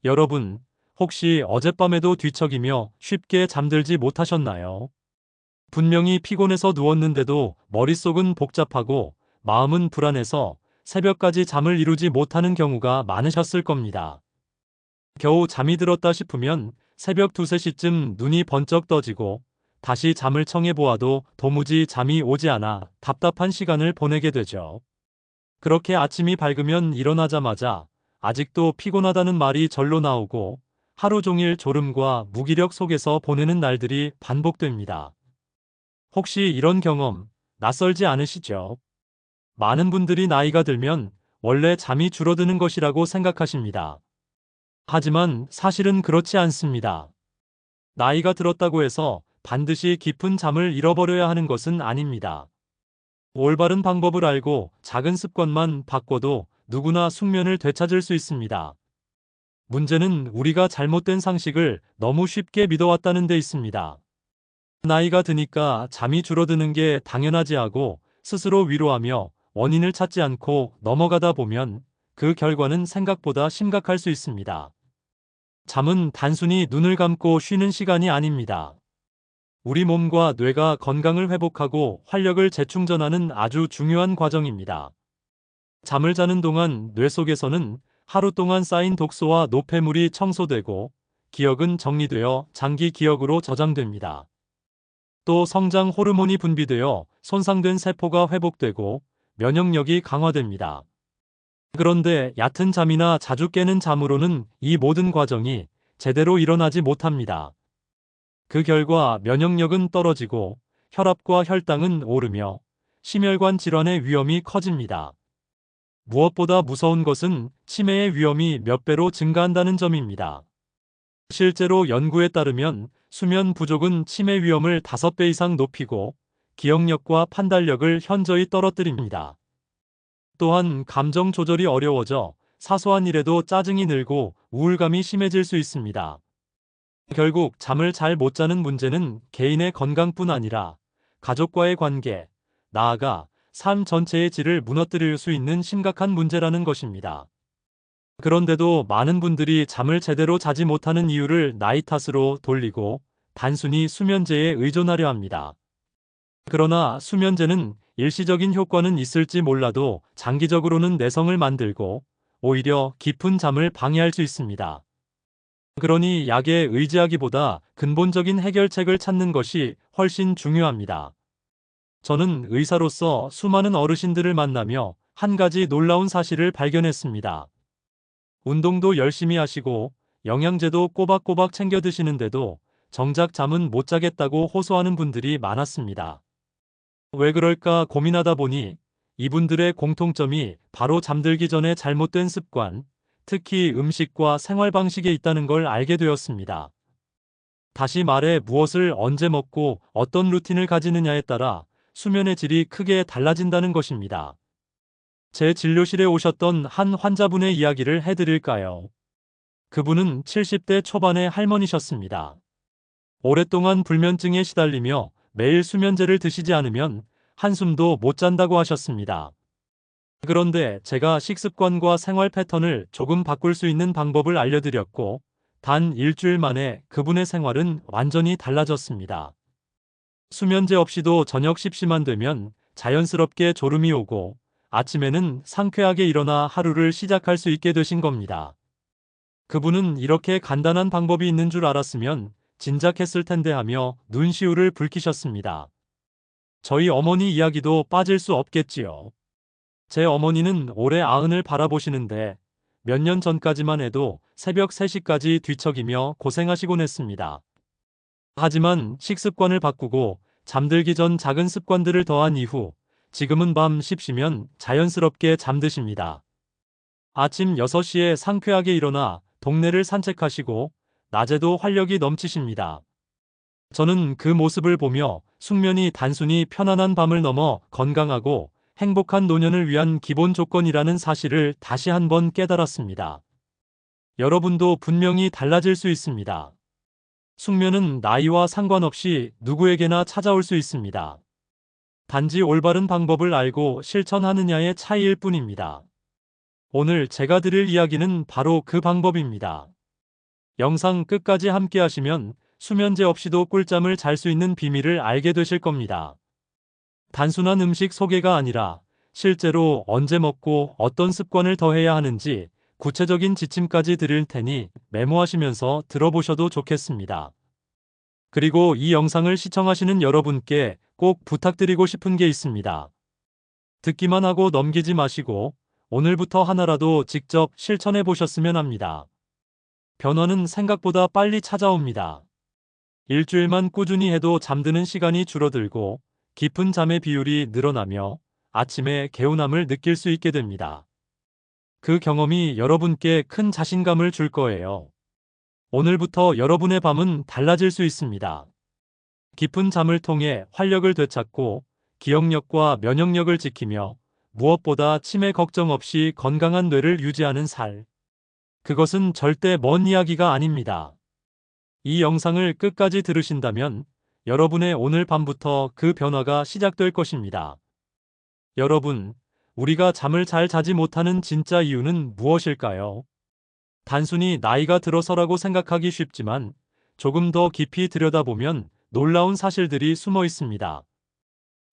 여러분, 혹시 어젯밤에도 뒤척이며 쉽게 잠들지 못하셨나요? 분명히 피곤해서 누웠는데도 머릿속은 복잡하고 마음은 불안해서 새벽까지 잠을 이루지 못하는 경우가 많으셨을 겁니다. 겨우 잠이 들었다 싶으면 새벽 2, 3시쯤 눈이 번쩍 떠지고 다시 잠을 청해 보아도 도무지 잠이 오지 않아 답답한 시간을 보내게 되죠. 그렇게 아침이 밝으면 일어나자마자 아직도 피곤하다는 말이 절로 나오고 하루 종일 졸음과 무기력 속에서 보내는 날들이 반복됩니다. 혹시 이런 경험 낯설지 않으시죠? 많은 분들이 나이가 들면 원래 잠이 줄어드는 것이라고 생각하십니다. 하지만 사실은 그렇지 않습니다. 나이가 들었다고 해서 반드시 깊은 잠을 잃어버려야 하는 것은 아닙니다. 올바른 방법을 알고 작은 습관만 바꿔도 누구나 숙면을 되찾을 수 있습니다. 문제는 우리가 잘못된 상식을 너무 쉽게 믿어왔다는 데 있습니다. 나이가 드니까 잠이 줄어드는 게 당연하지 하고 스스로 위로하며 원인을 찾지 않고 넘어가다 보면 그 결과는 생각보다 심각할 수 있습니다. 잠은 단순히 눈을 감고 쉬는 시간이 아닙니다. 우리 몸과 뇌가 건강을 회복하고 활력을 재충전하는 아주 중요한 과정입니다. 잠을 자는 동안 뇌 속에서는 하루 동안 쌓인 독소와 노폐물이 청소되고 기억은 정리되어 장기 기억으로 저장됩니다. 또 성장 호르몬이 분비되어 손상된 세포가 회복되고 면역력이 강화됩니다. 그런데 얕은 잠이나 자주 깨는 잠으로는 이 모든 과정이 제대로 일어나지 못합니다. 그 결과 면역력은 떨어지고 혈압과 혈당은 오르며 심혈관 질환의 위험이 커집니다. 무엇보다 무서운 것은 치매의 위험이 몇 배로 증가한다는 점입니다. 실제로 연구에 따르면 수면 부족은 치매 위험을 5배 이상 높이고 기억력과 판단력을 현저히 떨어뜨립니다. 또한 감정 조절이 어려워져 사소한 일에도 짜증이 늘고 우울감이 심해질 수 있습니다. 결국 잠을 잘 못 자는 문제는 개인의 건강뿐 아니라 가족과의 관계, 나아가 삶 전체의 질을 무너뜨릴 수 있는 심각한 문제라는 것입니다. 그런데도 많은 분들이 잠을 제대로 자지 못하는 이유를 나이 탓으로 돌리고 단순히 수면제에 의존하려 합니다. 그러나 수면제는 일시적인 효과는 있을지 몰라도 장기적으로는 내성을 만들고 오히려 깊은 잠을 방해할 수 있습니다. 그러니 약에 의지하기보다 근본적인 해결책을 찾는 것이 훨씬 중요합니다. 저는 의사로서 수많은 어르신들을 만나며 한 가지 놀라운 사실을 발견했습니다. 운동도 열심히 하시고 영양제도 꼬박꼬박 챙겨 드시는데도 정작 잠은 못 자겠다고 호소하는 분들이 많았습니다. 왜 그럴까 고민하다 보니 이분들의 공통점이 바로 잠들기 전에 잘못된 습관, 특히 음식과 생활 방식에 있다는 걸 알게 되었습니다. 다시 말해 무엇을 언제 먹고 어떤 루틴을 가지느냐에 따라 수면의 질이 크게 달라진다는 것입니다. 제 진료실에 오셨던 한 환자분의 이야기를 해드릴까요? 그분은 70대 초반의 할머니셨습니다. 오랫동안 불면증에 시달리며 매일 수면제를 드시지 않으면 한숨도 못 잔다고 하셨습니다. 그런데 제가 식습관과 생활 패턴을 조금 바꿀 수 있는 방법을 알려드렸고, 단 일주일 만에 그분의 생활은 완전히 달라졌습니다. 수면제 없이도 저녁 10시만 되면 자연스럽게 졸음이 오고, 아침에는 상쾌하게 일어나 하루를 시작할 수 있게 되신 겁니다. 그분은 이렇게 간단한 방법이 있는 줄 알았으면 진작했을 텐데 하며 눈시울을 붉히셨습니다. 저희 어머니 이야기도 빠질 수 없겠지요. 제 어머니는 올해 90을 바라보시는데 몇 년 전까지만 해도 새벽 3시까지 뒤척이며 고생하시곤 했습니다. 하지만 식습관을 바꾸고 잠들기 전 작은 습관들을 더한 이후 지금은 밤 10시면 자연스럽게 잠드십니다. 아침 6시에 상쾌하게 일어나 동네를 산책하시고 낮에도 활력이 넘치십니다. 저는 그 모습을 보며 숙면이 단순히 편안한 밤을 넘어 건강하고 행복한 노년을 위한 기본 조건이라는 사실을 다시 한번 깨달았습니다. 여러분도 분명히 달라질 수 있습니다. 숙면은 나이와 상관없이 누구에게나 찾아올 수 있습니다. 단지 올바른 방법을 알고 실천하느냐의 차이일 뿐입니다. 오늘 제가 드릴 이야기는 바로 그 방법입니다. 영상 끝까지 함께 하시면 수면제 없이도 꿀잠을 잘 수 있는 비밀을 알게 되실 겁니다. 단순한 음식 소개가 아니라 실제로 언제 먹고 어떤 습관을 더해야 하는지 구체적인 지침까지 드릴 테니 메모하시면서 들어보셔도 좋겠습니다. 그리고 이 영상을 시청하시는 여러분께 꼭 부탁드리고 싶은 게 있습니다. 듣기만 하고 넘기지 마시고 오늘부터 하나라도 직접 실천해 보셨으면 합니다. 변화는 생각보다 빨리 찾아옵니다. 일주일만 꾸준히 해도 잠드는 시간이 줄어들고 깊은 잠의 비율이 늘어나며 아침에 개운함을 느낄 수 있게 됩니다. 그 경험이 여러분께 큰 자신감을 줄 거예요. 오늘부터 여러분의 밤은 달라질 수 있습니다. 깊은 잠을 통해 활력을 되찾고 기억력과 면역력을 지키며 무엇보다 치매 걱정 없이 건강한 뇌를 유지하는 살. 그것은 절대 먼 이야기가 아닙니다. 이 영상을 끝까지 들으신다면 여러분의 오늘 밤부터 그 변화가 시작될 것입니다. 여러분, 우리가 잠을 잘 자지 못하는 진짜 이유는 무엇일까요? 단순히 나이가 들어서라고 생각하기 쉽지만 조금 더 깊이 들여다보면 놀라운 사실들이 숨어 있습니다.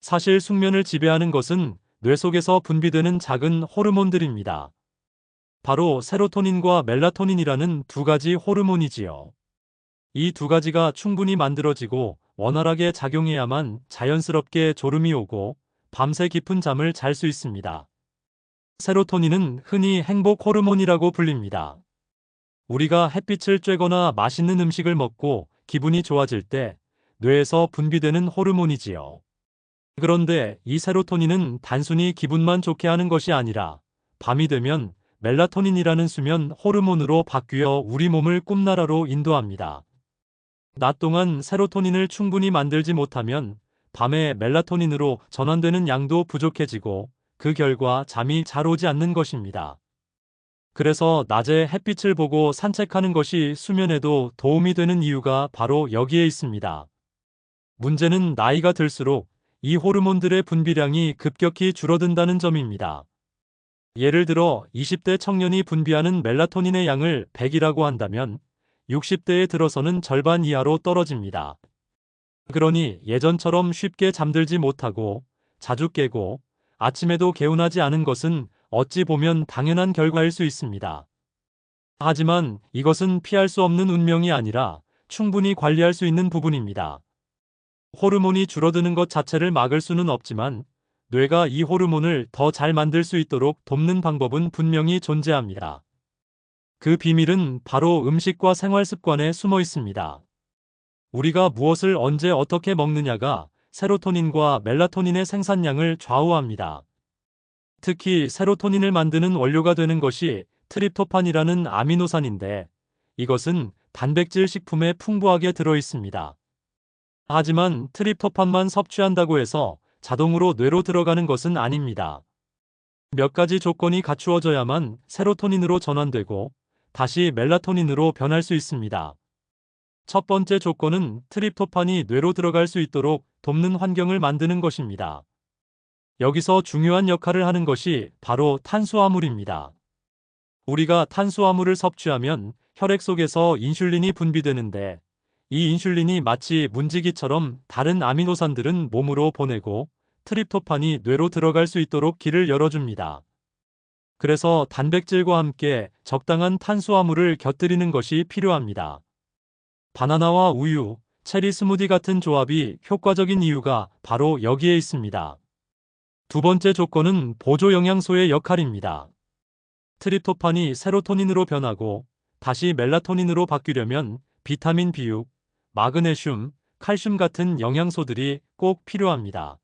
사실 숙면을 지배하는 것은 뇌 속에서 분비되는 작은 호르몬들입니다. 바로 세로토닌과 멜라토닌이라는 두 가지 호르몬이지요. 이 두 가지가 충분히 만들어지고 원활하게 작용해야만 자연스럽게 졸음이 오고 밤새 깊은 잠을 잘 수 있습니다. 세로토닌은 흔히 행복 호르몬이라고 불립니다. 우리가 햇빛을 쬐거나 맛있는 음식을 먹고 기분이 좋아질 때 뇌에서 분비되는 호르몬이지요. 그런데 이 세로토닌은 단순히 기분만 좋게 하는 것이 아니라 밤이 되면 멜라토닌이라는 수면 호르몬으로 바뀌어 우리 몸을 꿈나라로 인도합니다. 낮 동안 세로토닌을 충분히 만들지 못하면 밤에 멜라토닌으로 전환되는 양도 부족해지고 그 결과 잠이 잘 오지 않는 것입니다. 그래서 낮에 햇빛을 보고 산책하는 것이 수면에도 도움이 되는 이유가 바로 여기에 있습니다. 문제는 나이가 들수록 이 호르몬들의 분비량이 급격히 줄어든다는 점입니다. 예를 들어 20대 청년이 분비하는 멜라토닌의 양을 100이라고 한다면 60대에 들어서는 절반 이하로 떨어집니다. 그러니 예전처럼 쉽게 잠들지 못하고 자주 깨고 아침에도 개운하지 않은 것은 어찌 보면 당연한 결과일 수 있습니다. 하지만 이것은 피할 수 없는 운명이 아니라 충분히 관리할 수 있는 부분입니다. 호르몬이 줄어드는 것 자체를 막을 수는 없지만 뇌가 이 호르몬을 더 잘 만들 수 있도록 돕는 방법은 분명히 존재합니다. 그 비밀은 바로 음식과 생활 습관에 숨어 있습니다. 우리가 무엇을 언제 어떻게 먹느냐가 세로토닌과 멜라토닌의 생산량을 좌우합니다. 특히 세로토닌을 만드는 원료가 되는 것이 트립토판이라는 아미노산인데 이것은 단백질 식품에 풍부하게 들어 있습니다. 하지만 트립토판만 섭취한다고 해서 자동으로 뇌로 들어가는 것은 아닙니다. 몇 가지 조건이 갖추어져야만 세로토닌으로 전환되고 다시 멜라토닌으로 변할 수 있습니다. 첫 번째 조건은 트립토판이 뇌로 들어갈 수 있도록 돕는 환경을 만드는 것입니다. 여기서 중요한 역할을 하는 것이 바로 탄수화물입니다. 우리가 탄수화물을 섭취하면 혈액 속에서 인슐린이 분비되는데 이 인슐린이 마치 문지기처럼 다른 아미노산들은 몸으로 보내고 트립토판이 뇌로 들어갈 수 있도록 길을 열어줍니다. 그래서 단백질과 함께 적당한 탄수화물을 곁들이는 것이 필요합니다. 바나나와 우유, 체리 스무디 같은 조합이 효과적인 이유가 바로 여기에 있습니다. 두 번째 조건은 보조 영양소의 역할입니다. 트립토판이 세로토닌으로 변하고 다시 멜라토닌으로 바뀌려면 비타민 B6, 마그네슘, 칼슘 같은 영양소들이 꼭 필요합니다.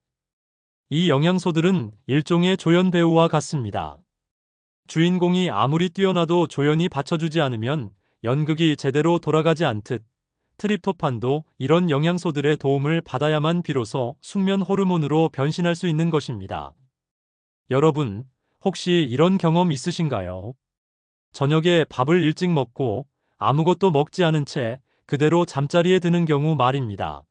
이 영양소들은 일종의 조연 배우와 같습니다. 주인공이 아무리 뛰어나도 조연이 받쳐주지 않으면 연극이 제대로 돌아가지 않듯 트립토판도 이런 영양소들의 도움을 받아야만 비로소 숙면 호르몬으로 변신할 수 있는 것입니다. 여러분, 혹시 이런 경험 있으신가요? 저녁에 밥을 일찍 먹고 아무것도 먹지 않은 채 그대로 잠자리에 드는 경우 말입니다.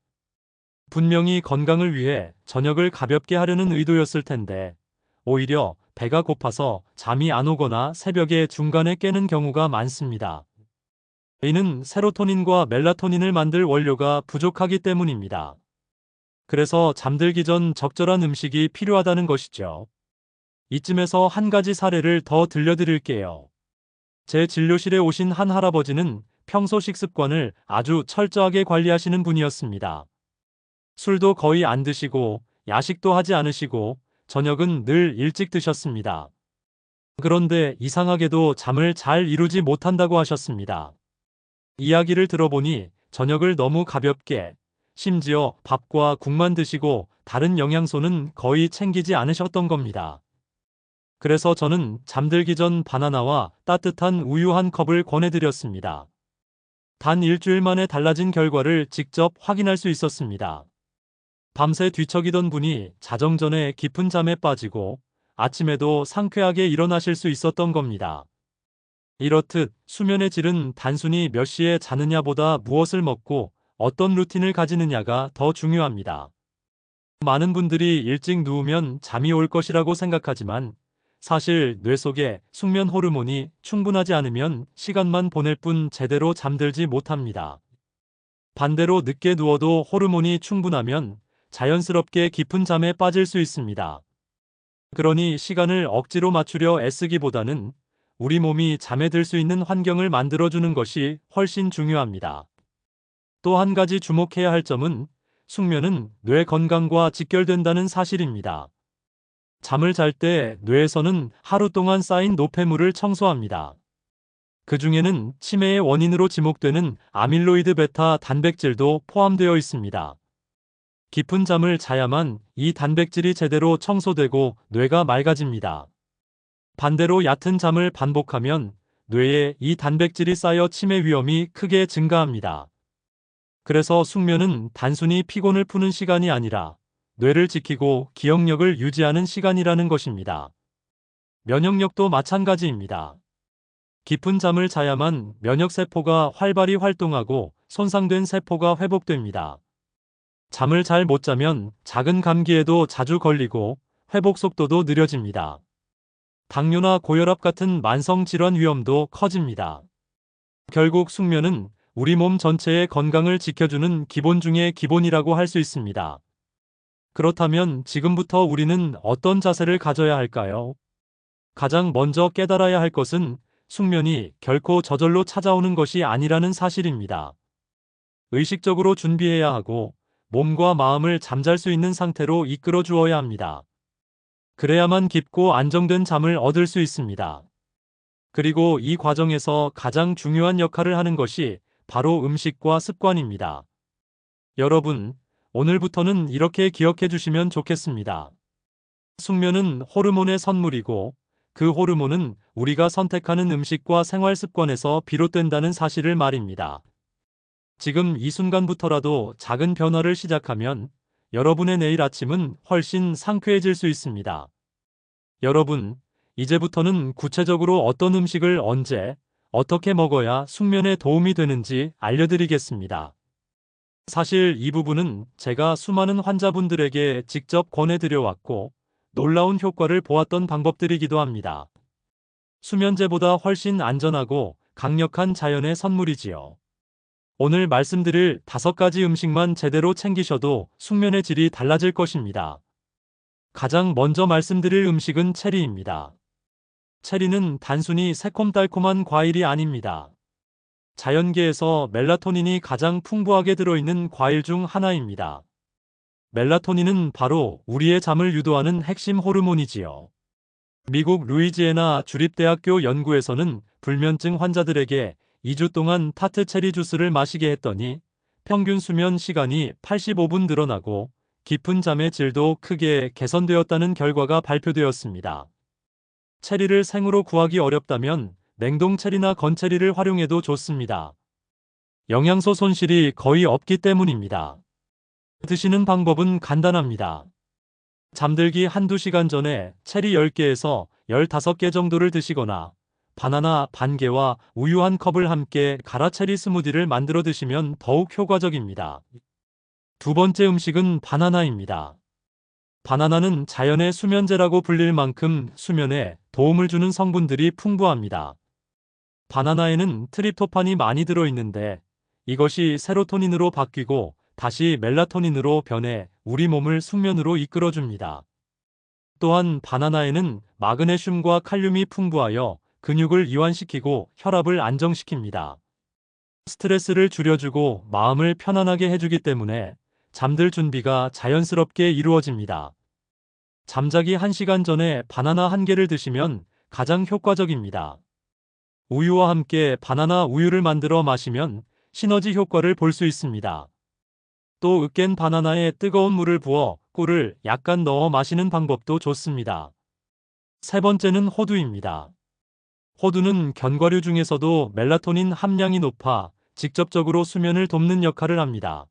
분명히 건강을 위해 저녁을 가볍게 하려는 의도였을 텐데 오히려 배가 고파서 잠이 안 오거나 새벽에 중간에 깨는 경우가 많습니다. 이는 세로토닌과 멜라토닌을 만들 원료가 부족하기 때문입니다. 그래서 잠들기 전 적절한 음식이 필요하다는 것이죠. 이쯤에서 한 가지 사례를 더 들려드릴게요. 제 진료실에 오신 한 할아버지는 평소 식습관을 아주 철저하게 관리하시는 분이었습니다. 술도 거의 안 드시고 야식도 하지 않으시고 저녁은 늘 일찍 드셨습니다. 그런데 이상하게도 잠을 잘 이루지 못한다고 하셨습니다. 이야기를 들어보니 저녁을 너무 가볍게, 심지어 밥과 국만 드시고 다른 영양소는 거의 챙기지 않으셨던 겁니다. 그래서 저는 잠들기 전 바나나와 따뜻한 우유 한 컵을 권해드렸습니다. 단 일주일 만에 달라진 결과를 직접 확인할 수 있었습니다. 밤새 뒤척이던 분이 자정 전에 깊은 잠에 빠지고 아침에도 상쾌하게 일어나실 수 있었던 겁니다. 이렇듯 수면의 질은 단순히 몇 시에 자느냐보다 무엇을 먹고 어떤 루틴을 가지느냐가 더 중요합니다. 많은 분들이 일찍 누우면 잠이 올 것이라고 생각하지만 사실 뇌 속에 숙면 호르몬이 충분하지 않으면 시간만 보낼 뿐 제대로 잠들지 못합니다. 반대로 늦게 누워도 호르몬이 충분하면 자연스럽게 깊은 잠에 빠질 수 있습니다. 그러니 시간을 억지로 맞추려 애쓰기보다는 우리 몸이 잠에 들 수 있는 환경을 만들어주는 것이 훨씬 중요합니다. 또 한 가지 주목해야 할 점은 숙면은 뇌 건강과 직결된다는 사실입니다. 잠을 잘 때 뇌에서는 하루 동안 쌓인 노폐물을 청소합니다. 그 중에는 치매의 원인으로 지목되는 아밀로이드 베타 단백질도 포함되어 있습니다. 깊은 잠을 자야만 이 단백질이 제대로 청소되고 뇌가 맑아집니다. 반대로 얕은 잠을 반복하면 뇌에 이 단백질이 쌓여 치매 위험이 크게 증가합니다. 그래서 숙면은 단순히 피곤을 푸는 시간이 아니라 뇌를 지키고 기억력을 유지하는 시간이라는 것입니다. 면역력도 마찬가지입니다. 깊은 잠을 자야만 면역세포가 활발히 활동하고 손상된 세포가 회복됩니다. 잠을 잘 못 자면 작은 감기에도 자주 걸리고 회복 속도도 느려집니다. 당뇨나 고혈압 같은 만성 질환 위험도 커집니다. 결국 숙면은 우리 몸 전체의 건강을 지켜주는 기본 중의 기본이라고 할 수 있습니다. 그렇다면 지금부터 우리는 어떤 자세를 가져야 할까요? 가장 먼저 깨달아야 할 것은 숙면이 결코 저절로 찾아오는 것이 아니라는 사실입니다. 의식적으로 준비해야 하고 몸과 마음을 잠잘 수 있는 상태로 이끌어 주어야 합니다. 그래야만 깊고 안정된 잠을 얻을 수 있습니다. 그리고 이 과정에서 가장 중요한 역할을 하는 것이 바로 음식과 습관입니다. 여러분, 오늘부터는 이렇게 기억해 주시면 좋겠습니다. 숙면은 호르몬의 선물이고 그 호르몬은 우리가 선택하는 음식과 생활 습관에서 비롯된다는 사실을 말입니다. 지금 이 순간부터라도 작은 변화를 시작하면 여러분의 내일 아침은 훨씬 상쾌해질 수 있습니다. 여러분, 이제부터는 구체적으로 어떤 음식을 언제, 어떻게 먹어야 숙면에 도움이 되는지 알려드리겠습니다. 사실 이 부분은 제가 수많은 환자분들에게 직접 권해드려 왔고 놀라운 효과를 보았던 방법들이기도 합니다. 수면제보다 훨씬 안전하고 강력한 자연의 선물이지요. 오늘 말씀드릴 5가지 음식만 제대로 챙기셔도 숙면의 질이 달라질 것입니다. 가장 먼저 말씀드릴 음식은 체리입니다. 체리는 단순히 새콤달콤한 과일이 아닙니다. 자연계에서 멜라토닌이 가장 풍부하게 들어있는 과일 중 하나입니다. 멜라토닌은 바로 우리의 잠을 유도하는 핵심 호르몬이지요. 미국 루이지애나 주립대학교 연구에서는 불면증 환자들에게 2주 동안 타트 체리 주스를 마시게 했더니 평균 수면 시간이 85분 늘어나고 깊은 잠의 질도 크게 개선되었다는 결과가 발표되었습니다. 체리를 생으로 구하기 어렵다면 냉동 체리나 건체리를 활용해도 좋습니다. 영양소 손실이 거의 없기 때문입니다. 드시는 방법은 간단합니다. 잠들기 한두 시간 전에 체리 10개에서 15개 정도를 드시거나 바나나 반 개와 우유 한 컵을 함께 갈아 체리 스무디를 만들어 드시면 더욱 효과적입니다. 두 번째 음식은 바나나입니다. 바나나는 자연의 수면제라고 불릴 만큼 수면에 도움을 주는 성분들이 풍부합니다. 바나나에는 트립토판이 많이 들어있는데 이것이 세로토닌으로 바뀌고 다시 멜라토닌으로 변해 우리 몸을 숙면으로 이끌어줍니다. 또한 바나나에는 마그네슘과 칼륨이 풍부하여 근육을 이완시키고 혈압을 안정시킵니다. 스트레스를 줄여주고 마음을 편안하게 해주기 때문에 잠들 준비가 자연스럽게 이루어집니다. 잠자기 1시간 전에 바나나 1개를 드시면 가장 효과적입니다. 우유와 함께 바나나 우유를 만들어 마시면 시너지 효과를 볼 수 있습니다. 또 으깬 바나나에 뜨거운 물을 부어 꿀을 약간 넣어 마시는 방법도 좋습니다. 세 번째는 호두입니다. 호두는 견과류 중에서도 멜라토닌 함량이 높아 직접적으로 수면을 돕는 역할을 합니다.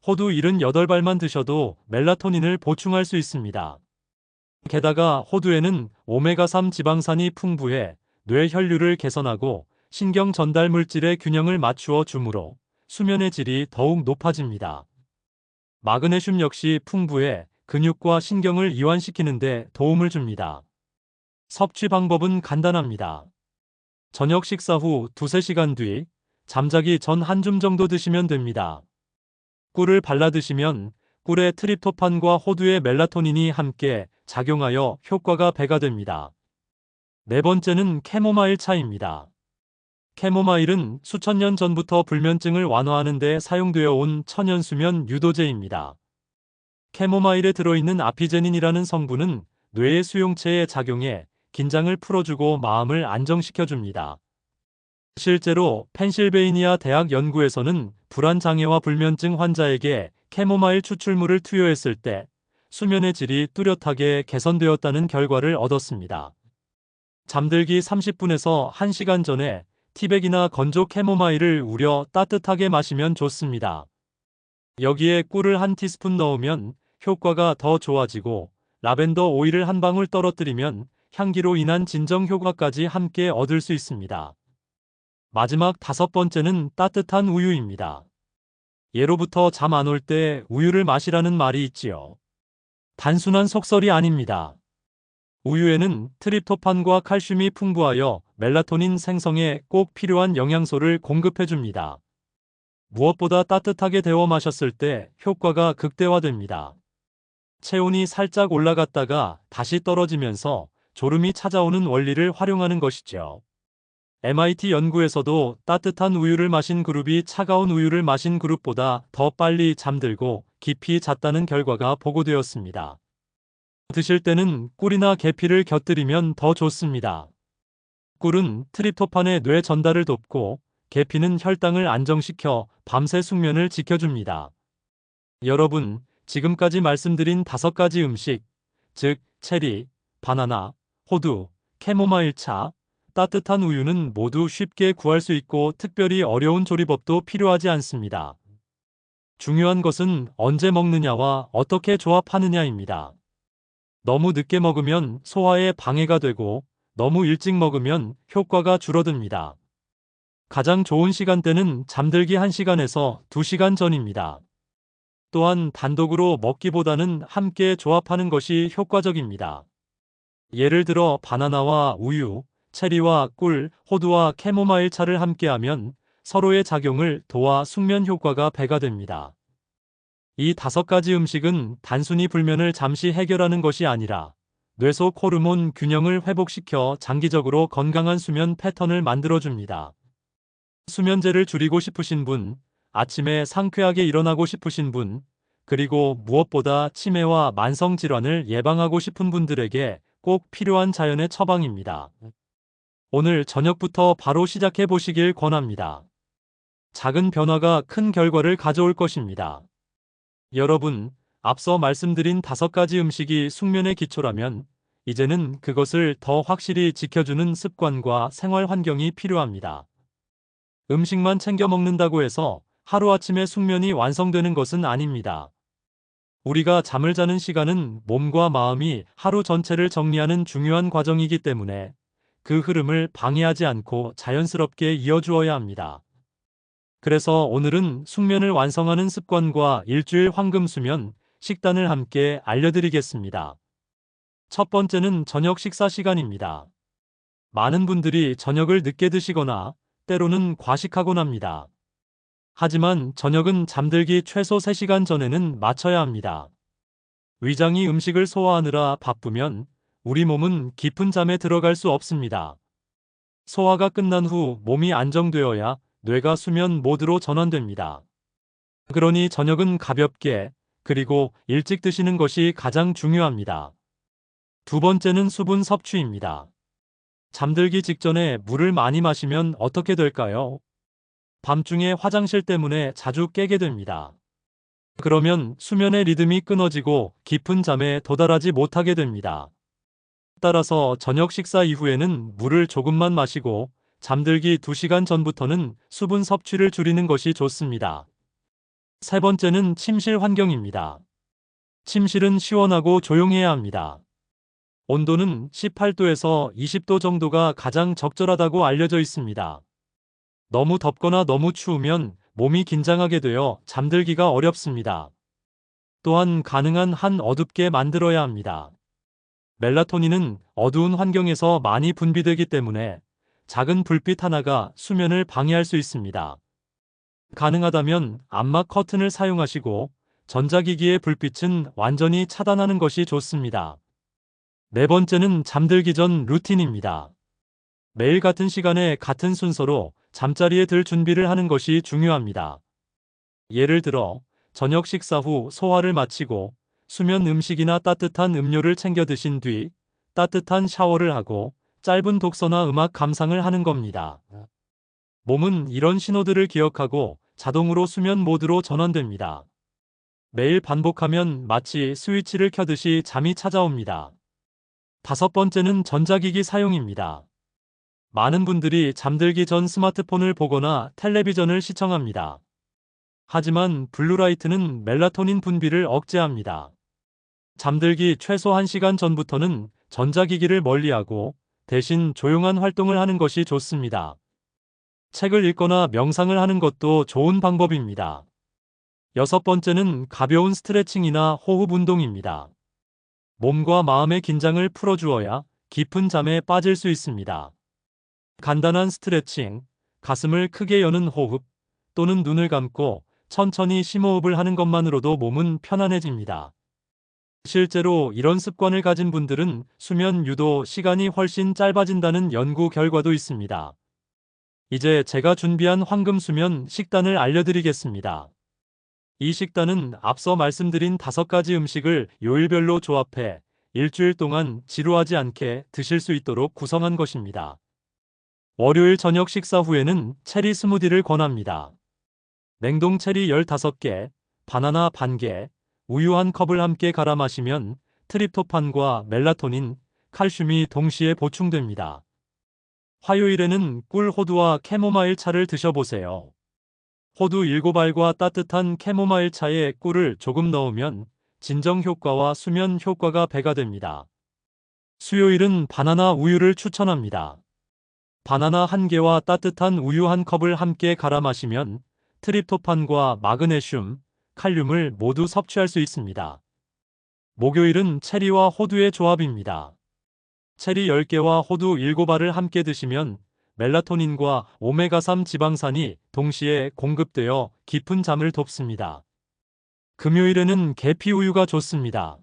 호두 78발만 드셔도 멜라토닌을 보충할 수 있습니다. 게다가 호두에는 오메가3 지방산이 풍부해 뇌 혈류를 개선하고 신경 전달 물질의 균형을 맞추어 주므로 수면의 질이 더욱 높아집니다. 마그네슘 역시 풍부해 근육과 신경을 이완시키는 데 도움을 줍니다. 섭취 방법은 간단합니다. 저녁 식사 후 2~3시간 뒤, 잠자기 전 한 줌 정도 드시면 됩니다. 꿀을 발라 드시면 꿀의 트립토판과 호두의 멜라토닌이 함께 작용하여 효과가 배가 됩니다. 네 번째는 캐모마일 차입니다. 캐모마일은 수천 년 전부터 불면증을 완화하는 데 사용되어 온 천연 수면 유도제입니다. 캐모마일에 들어있는 아피제닌이라는 성분은 뇌의 수용체에 작용해 긴장을 풀어주고 마음을 안정시켜줍니다. 실제로 펜실베이니아 대학 연구에서는 불안장애와 불면증 환자에게 캐모마일 추출물을 투여했을 때 수면의 질이 뚜렷하게 개선되었다는 결과를 얻었습니다. 잠들기 30분에서 1시간 전에 티백이나 건조 캐모마일을 우려 따뜻하게 마시면 좋습니다. 여기에 꿀을 1티스푼 넣으면 효과가 더 좋아지고 라벤더 오일을 한 방울 떨어뜨리면 향기로 인한 진정 효과까지 함께 얻을 수 있습니다. 마지막 5번째는 따뜻한 우유입니다. 예로부터 잠 안 올 때 우유를 마시라는 말이 있지요. 단순한 속설이 아닙니다. 우유에는 트립토판과 칼슘이 풍부하여 멜라토닌 생성에 꼭 필요한 영양소를 공급해줍니다. 무엇보다 따뜻하게 데워 마셨을 때 효과가 극대화됩니다. 체온이 살짝 올라갔다가 다시 떨어지면서 졸음이 찾아오는 원리를 활용하는 것이죠. MIT 연구에서도 따뜻한 우유를 마신 그룹이 차가운 우유를 마신 그룹보다 더 빨리 잠들고 깊이 잤다는 결과가 보고되었습니다. 드실 때는 꿀이나 계피를 곁들이면 더 좋습니다. 꿀은 트립토판의 뇌 전달을 돕고 계피는 혈당을 안정시켜 밤새 숙면을 지켜줍니다. 여러분, 지금까지 말씀드린 5가지 음식, 즉 체리, 바나나, 호두, 캐모마일 차, 따뜻한 우유는 모두 쉽게 구할 수 있고 특별히 어려운 조리법도 필요하지 않습니다. 중요한 것은 언제 먹느냐와 어떻게 조합하느냐입니다. 너무 늦게 먹으면 소화에 방해가 되고 너무 일찍 먹으면 효과가 줄어듭니다. 가장 좋은 시간대는 잠들기 1시간에서 2시간 전입니다. 또한 단독으로 먹기보다는 함께 조합하는 것이 효과적입니다. 예를 들어 바나나와 우유, 체리와 꿀, 호두와 캐모마일 차를 함께하면 서로의 작용을 도와 숙면 효과가 배가 됩니다. 이 5가지 음식은 단순히 불면을 잠시 해결하는 것이 아니라 뇌 속 호르몬 균형을 회복시켜 장기적으로 건강한 수면 패턴을 만들어줍니다. 수면제를 줄이고 싶으신 분, 아침에 상쾌하게 일어나고 싶으신 분, 그리고 무엇보다 치매와 만성질환을 예방하고 싶은 분들에게 꼭 필요한 자연의 처방입니다. 오늘 저녁부터 바로 시작해 보시길 권합니다. 작은 변화가 큰 결과를 가져올 것입니다. 여러분, 앞서 말씀드린 5가지 음식이 숙면의 기초라면 이제는 그것을 더 확실히 지켜주는 습관과 생활 환경이 필요합니다. 음식만 챙겨 먹는다고 해서 하루아침에 숙면이 완성되는 것은 아닙니다. 우리가 잠을 자는 시간은 몸과 마음이 하루 전체를 정리하는 중요한 과정이기 때문에 그 흐름을 방해하지 않고 자연스럽게 이어주어야 합니다. 그래서 오늘은 숙면을 완성하는 습관과 일주일 황금 수면 식단을 함께 알려드리겠습니다. 첫 번째는 저녁 식사 시간입니다. 많은 분들이 저녁을 늦게 드시거나 때로는 과식하곤 합니다. 하지만 저녁은 잠들기 최소 3시간 전에는 마쳐야 합니다. 위장이 음식을 소화하느라 바쁘면 우리 몸은 깊은 잠에 들어갈 수 없습니다. 소화가 끝난 후 몸이 안정되어야 뇌가 수면 모드로 전환됩니다. 그러니 저녁은 가볍게 그리고 일찍 드시는 것이 가장 중요합니다. 두 번째는 수분 섭취입니다. 잠들기 직전에 물을 많이 마시면 어떻게 될까요? 밤중에 화장실 때문에 자주 깨게 됩니다. 그러면 수면의 리듬이 끊어지고 깊은 잠에 도달하지 못하게 됩니다. 따라서 저녁 식사 이후에는 물을 조금만 마시고 잠들기 2시간 전부터는 수분 섭취를 줄이는 것이 좋습니다. 세 번째는 침실 환경입니다. 침실은 시원하고 조용해야 합니다. 온도는 18도에서 20도 정도가 가장 적절하다고 알려져 있습니다. 너무 덥거나 너무 추우면 몸이 긴장하게 되어 잠들기가 어렵습니다. 또한 가능한 한 어둡게 만들어야 합니다. 멜라토닌은 어두운 환경에서 많이 분비되기 때문에 작은 불빛 하나가 수면을 방해할 수 있습니다. 가능하다면 암막 커튼을 사용하시고 전자기기의 불빛은 완전히 차단하는 것이 좋습니다. 네 번째는 잠들기 전 루틴입니다. 매일 같은 시간에 같은 순서로 잠자리에 들 준비를 하는 것이 중요합니다. 예를 들어 저녁 식사 후 소화를 마치고 수면 음식이나 따뜻한 음료를 챙겨 드신 뒤 따뜻한 샤워를 하고 짧은 독서나 음악 감상을 하는 겁니다. 몸은 이런 신호들을 기억하고 자동으로 수면 모드로 전환됩니다. 매일 반복하면 마치 스위치를 켜듯이 잠이 찾아옵니다. 다섯 번째는 전자기기 사용입니다. 많은 분들이 잠들기 전 스마트폰을 보거나 텔레비전을 시청합니다. 하지만 블루라이트는 멜라토닌 분비를 억제합니다. 잠들기 최소 1시간 전부터는 전자기기를 멀리하고 대신 조용한 활동을 하는 것이 좋습니다. 책을 읽거나 명상을 하는 것도 좋은 방법입니다. 여섯 번째는 가벼운 스트레칭이나 호흡 운동입니다. 몸과 마음의 긴장을 풀어주어야 깊은 잠에 빠질 수 있습니다. 간단한 스트레칭, 가슴을 크게 여는 호흡, 또는 눈을 감고 천천히 심호흡을 하는 것만으로도 몸은 편안해집니다. 실제로 이런 습관을 가진 분들은 수면 유도 시간이 훨씬 짧아진다는 연구 결과도 있습니다. 이제 제가 준비한 황금 수면 식단을 알려드리겠습니다. 이 식단은 앞서 말씀드린 5가지 음식을 요일별로 조합해 일주일 동안 지루하지 않게 드실 수 있도록 구성한 것입니다. 월요일 저녁 식사 후에는 체리 스무디를 권합니다. 냉동 체리 15개, 바나나 반 개, 우유 1컵을 함께 갈아 마시면 트립토판과 멜라토닌, 칼슘이 동시에 보충됩니다. 화요일에는 꿀 호두와 캐모마일 차를 드셔보세요. 호두 7알과 따뜻한 캐모마일 차에 꿀을 조금 넣으면 진정 효과와 수면 효과가 배가 됩니다. 수요일은 바나나 우유를 추천합니다. 바나나 1개와 따뜻한 우유 1컵을 함께 갈아 마시면 트립토판과 마그네슘, 칼륨을 모두 섭취할 수 있습니다. 목요일은 체리와 호두의 조합입니다. 체리 10개와 호두 7알을 함께 드시면 멜라토닌과 오메가3 지방산이 동시에 공급되어 깊은 잠을 돕습니다. 금요일에는 계피 우유가 좋습니다.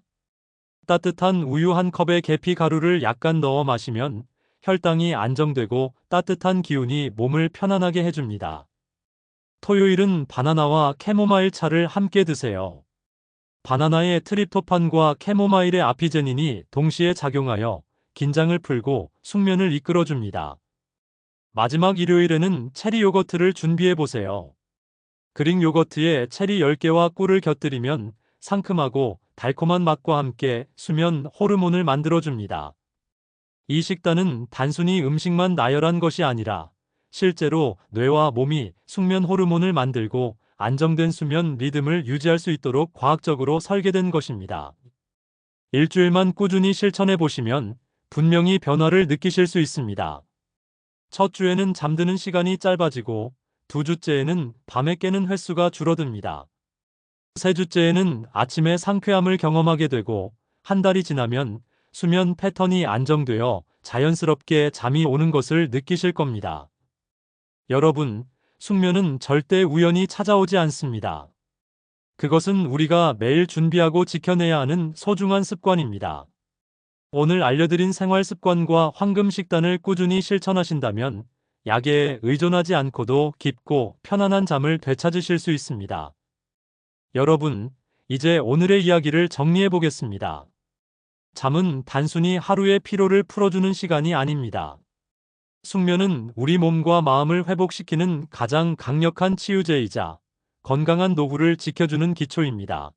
따뜻한 우유 1컵에 계피 가루를 약간 넣어 마시면 혈당이 안정되고 따뜻한 기운이 몸을 편안하게 해줍니다. 토요일은 바나나와 캐모마일 차를 함께 드세요. 바나나의 트립토판과 캐모마일의 아피제닌이 동시에 작용하여 긴장을 풀고 숙면을 이끌어줍니다. 마지막 일요일에는 체리 요거트를 준비해보세요. 그릭 요거트에 체리 10개와 꿀을 곁들이면 상큼하고 달콤한 맛과 함께 수면 호르몬을 만들어줍니다. 이 식단은 단순히 음식만 나열한 것이 아니라 실제로 뇌와 몸이 숙면 호르몬을 만들고 안정된 수면 리듬을 유지할 수 있도록 과학적으로 설계된 것입니다. 일주일만 꾸준히 실천해 보시면 분명히 변화를 느끼실 수 있습니다. 첫 주에는 잠드는 시간이 짧아지고 2주째에는 밤에 깨는 횟수가 줄어듭니다. 3주째에는 아침에 상쾌함을 경험하게 되고 한 달이 지나면 수면 패턴이 안정되어 자연스럽게 잠이 오는 것을 느끼실 겁니다. 여러분, 숙면은 절대 우연히 찾아오지 않습니다. 그것은 우리가 매일 준비하고 지켜내야 하는 소중한 습관입니다. 오늘 알려드린 생활 습관과 황금 식단을 꾸준히 실천하신다면 약에 의존하지 않고도 깊고 편안한 잠을 되찾으실 수 있습니다. 여러분, 이제 오늘의 이야기를 정리해 보겠습니다. 잠은 단순히 하루의 피로를 풀어주는 시간이 아닙니다. 숙면은 우리 몸과 마음을 회복시키는 가장 강력한 치유제이자 건강한 노후를 지켜주는 기초입니다.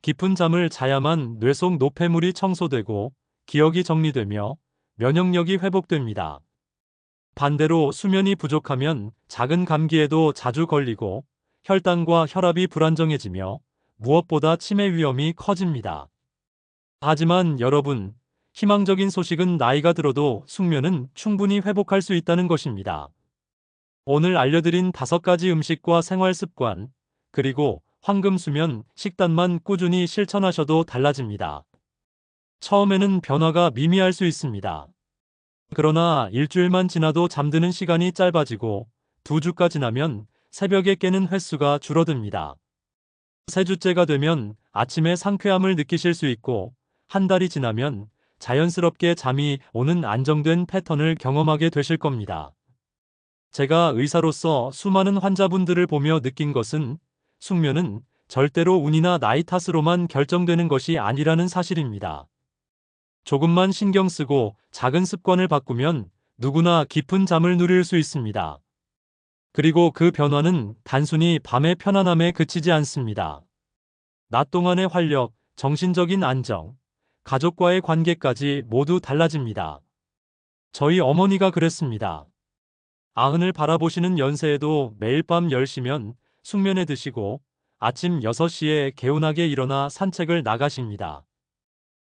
깊은 잠을 자야만 뇌 속 노폐물이 청소되고 기억이 정리되며 면역력이 회복됩니다. 반대로 수면이 부족하면 작은 감기에도 자주 걸리고 혈당과 혈압이 불안정해지며 무엇보다 치매 위험이 커집니다. 하지만 여러분, 희망적인 소식은 나이가 들어도 숙면은 충분히 회복할 수 있다는 것입니다. 오늘 알려드린 5가지 음식과 생활 습관, 그리고 황금 수면 식단만 꾸준히 실천하셔도 달라집니다. 처음에는 변화가 미미할 수 있습니다. 그러나 일주일만 지나도 잠드는 시간이 짧아지고 2주가 지나면 새벽에 깨는 횟수가 줄어듭니다. 3주째가 되면 아침에 상쾌함을 느끼실 수 있고 한 달이 지나면 자연스럽게 잠이 오는 안정된 패턴을 경험하게 되실 겁니다. 제가 의사로서 수많은 환자분들을 보며 느낀 것은 숙면은 절대로 운이나 나이 탓으로만 결정되는 것이 아니라는 사실입니다. 조금만 신경 쓰고 작은 습관을 바꾸면 누구나 깊은 잠을 누릴 수 있습니다. 그리고 그 변화는 단순히 밤의 편안함에 그치지 않습니다. 낮 동안의 활력, 정신적인 안정, 가족과의 관계까지 모두 달라집니다. 저희 어머니가 그랬습니다. 아흔을 바라보시는 연세에도 매일 밤 10시면 숙면에 드시고 아침 6시에 개운하게 일어나 산책을 나가십니다.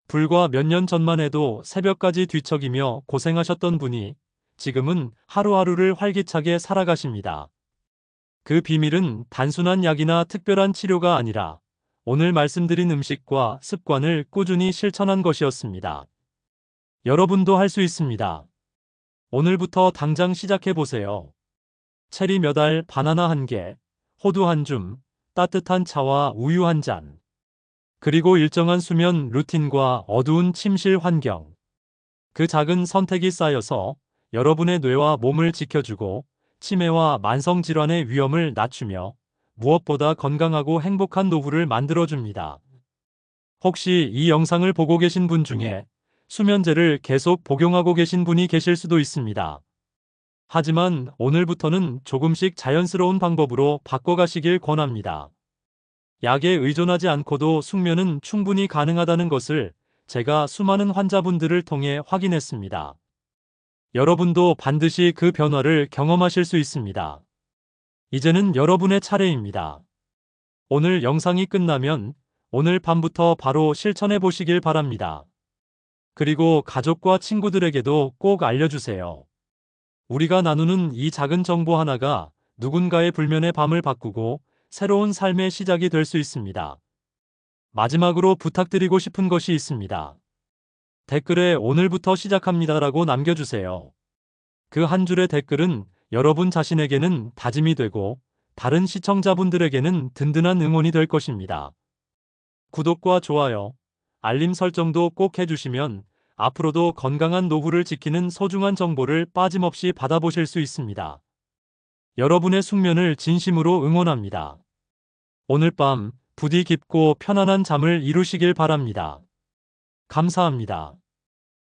불과 몇 년 전만 해도 새벽까지 뒤척이며 고생하셨던 분이 지금은 하루하루를 활기차게 살아가십니다. 그 비밀은 단순한 약이나 특별한 치료가 아니라 오늘 말씀드린 음식과 습관을 꾸준히 실천한 것이었습니다. 여러분도 할 수 있습니다. 오늘부터 당장 시작해 보세요. 체리 몇 알, 바나나 1개, 호두 한 줌, 따뜻한 차와 우유 한 잔. 그리고 일정한 수면 루틴과 어두운 침실 환경. 그 작은 선택이 쌓여서 여러분의 뇌와 몸을 지켜주고 치매와 만성질환의 위험을 낮추며 무엇보다 건강하고 행복한 노후를 만들어줍니다. 혹시 이 영상을 보고 계신 분 중에 수면제를 계속 복용하고 계신 분이 계실 수도 있습니다. 하지만 오늘부터는 조금씩 자연스러운 방법으로 바꿔가시길 권합니다. 약에 의존하지 않고도 숙면은 충분히 가능하다는 것을 제가 수많은 환자분들을 통해 확인했습니다. 여러분도 반드시 그 변화를 경험하실 수 있습니다. 이제는 여러분의 차례입니다. 오늘 영상이 끝나면 오늘 밤부터 바로 실천해 보시길 바랍니다. 그리고 가족과 친구들에게도 꼭 알려주세요. 우리가 나누는 이 작은 정보 하나가 누군가의 불면의 밤을 바꾸고 새로운 삶의 시작이 될 수 있습니다. 마지막으로 부탁드리고 싶은 것이 있습니다. 댓글에 오늘부터 시작합니다라고 남겨주세요. 그 한 줄의 댓글은 여러분 자신에게는 다짐이 되고 다른 시청자분들에게는 든든한 응원이 될 것입니다. 구독과 좋아요, 알림 설정도 꼭 해주시면 앞으로도 건강한 노후를 지키는 소중한 정보를 빠짐없이 받아보실 수 있습니다. 여러분의 숙면을 진심으로 응원합니다. 오늘 밤 부디 깊고 편안한 잠을 이루시길 바랍니다. 감사합니다.